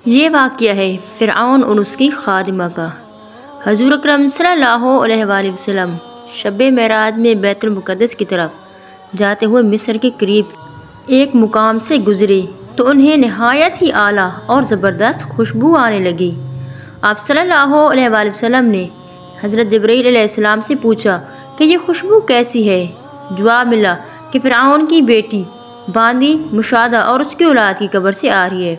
یہ واقعہ ہے فرعون اور اس کی خادمہ کا۔ حضور اکرم صلی اللہ علیہ وآلہ وسلم شب معراج میں بیت المقدس کی طرف جاتے ہوئے مصر کے قریب ایک مقام سے گزرے تو انہیں نہایت ہی اعلیٰ اور زبردست خوشبو آنے لگی۔ آپ صلی اللہ علیہ وآلہ وسلم نے حضرت جبرائیل علیہ السلام سے پوچھا کہ یہ خوشبو کیسی ہے؟ جواب ملا کہ فرعون کی بیٹی باندی مشاہدہ اور اس کی اولاد کی قبر سے آ رہی ہے۔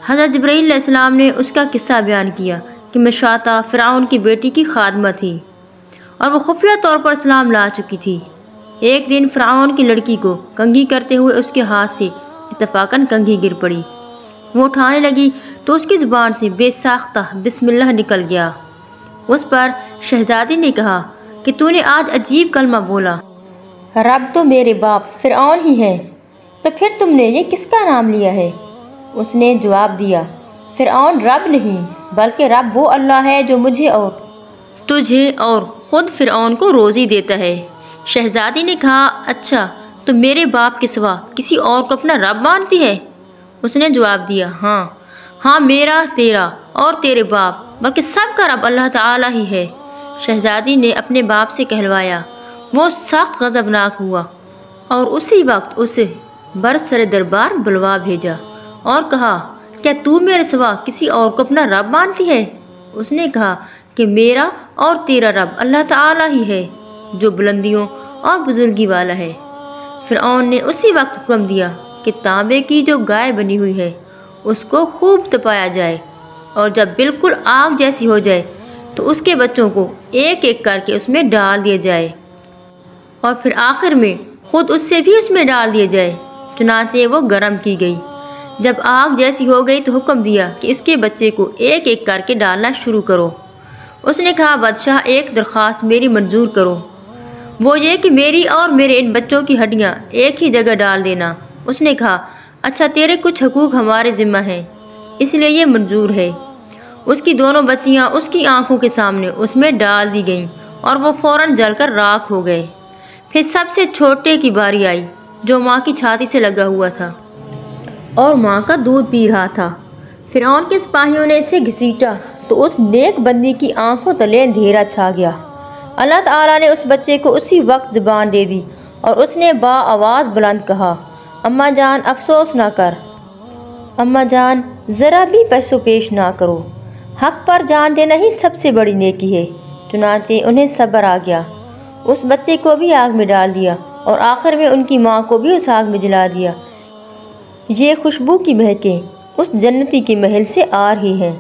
حضرت جبرائیل علیہ السلام نے اس کا قصہ بیان کیا کہ مشاہدہ فرعون کی بیٹی کی خادمہ تھی اور وہ خفیہ طور پر اسلام لا چکی تھی۔ ایک دن فرعون کی لڑکی کو کنگھی کرتے ہوئے اس کے ہاتھ سے اتفاقاً کنگھی گر پڑی۔ وہ اٹھانے لگی تو اس کی زبان سے بے ساختہ بسم اللہ نکل گیا۔ اس پر شہزادی نے کہا کہ تو نے آج عجیب کلمہ بولا، رب تو میرے باپ فرعون ہی ہے، تو پھر تم نے یہ کس کا نام لیا ہے؟ اس نے جواب دیا، فرعون رب نہیں بلکہ رب وہ اللہ ہے جو مجھے اور تجھے اور خود فرعون کو روزی دیتا ہے۔ شہزادی نے کہا، اچھا تو میرے باپ کے سوا کسی اور کو اپنا رب مانتی ہے؟ اس نے جواب دیا، ہاں میرا، تیرا اور تیرے باپ بلکہ سب کا رب اللہ تعالیٰ ہی ہے۔ شہزادی نے اپنے باپ سے کہلوایا۔ وہ سخت غضبناک ہوا اور اسی وقت اسے برسر دربار بلوا بھیجا اور کہا، کیا تو میرے سوا کسی اور کو اپنا رب مانتی ہے؟ اس نے کہا کہ میرا اور تیرا رب اللہ تعالیٰ ہی ہے جو بلندیوں اور بزرگی والا ہے۔ فرعون نے اسی وقت حکم دیا کہ تانبے کی جو گائے بنی ہوئی ہے اس کو خوب تپایا جائے اور جب بالکل آگ جیسی ہو جائے تو اس کے بچوں کو ایک ایک کر کے اس میں ڈال دیا جائے اور پھر آخر میں خود اس سے بھی اس میں ڈال دیا جائے۔ چنانچہ وہ گرم کی گئی۔ جب آگ جیسی ہو گئی تو حکم دیا کہ اس کے بچے کو ایک ایک کر کے ڈالنا شروع کرو۔ اس نے کہا، بادشاہ ایک درخواست میری منظور کرو، وہ یہ کہ میری اور میرے ان بچوں کی ہڈیاں ایک ہی جگہ ڈال دینا۔ اس نے کہا، اچھا تیرے کچھ حقوق ہمارے ذمہ ہیں اس لیے یہ منظور ہے۔ اس کی دونوں بچیاں اس کی آنکھوں کے سامنے اس میں ڈال دی گئیں اور وہ فوراً جل کر راکھ ہو گئے۔ پھر سب سے چھوٹے کی باری آئی جو ماں کی چھاتی سے لگا ہوا تھا اور ماں کا دودھ پی رہا تھا۔ فرعون کے سپاہیوں نے اسے گھسیٹا تو اس نیک بندی کی آنکھوں تلے اندھیرا چھا گیا۔ اللہ تعالیٰ نے اس بچے کو اسی وقت زبان دے دی اور اس نے با آواز بلند کہا، اماں جان افسوس نہ کر، اماں جان ذرا بھی پیش و پیش نہ کرو، حق پر جان دینا ہی سب سے بڑی نیکی ہے۔ چنانچہ انہیں صبر آ گیا، اس بچے کو بھی آگ میں ڈال دیا اور آخر میں ان کی ماں کو بھی اس آگ میں جلا دیا۔ یہ خوشبو کی مہکیں اس جنتی کے محل سے آ رہی ہیں۔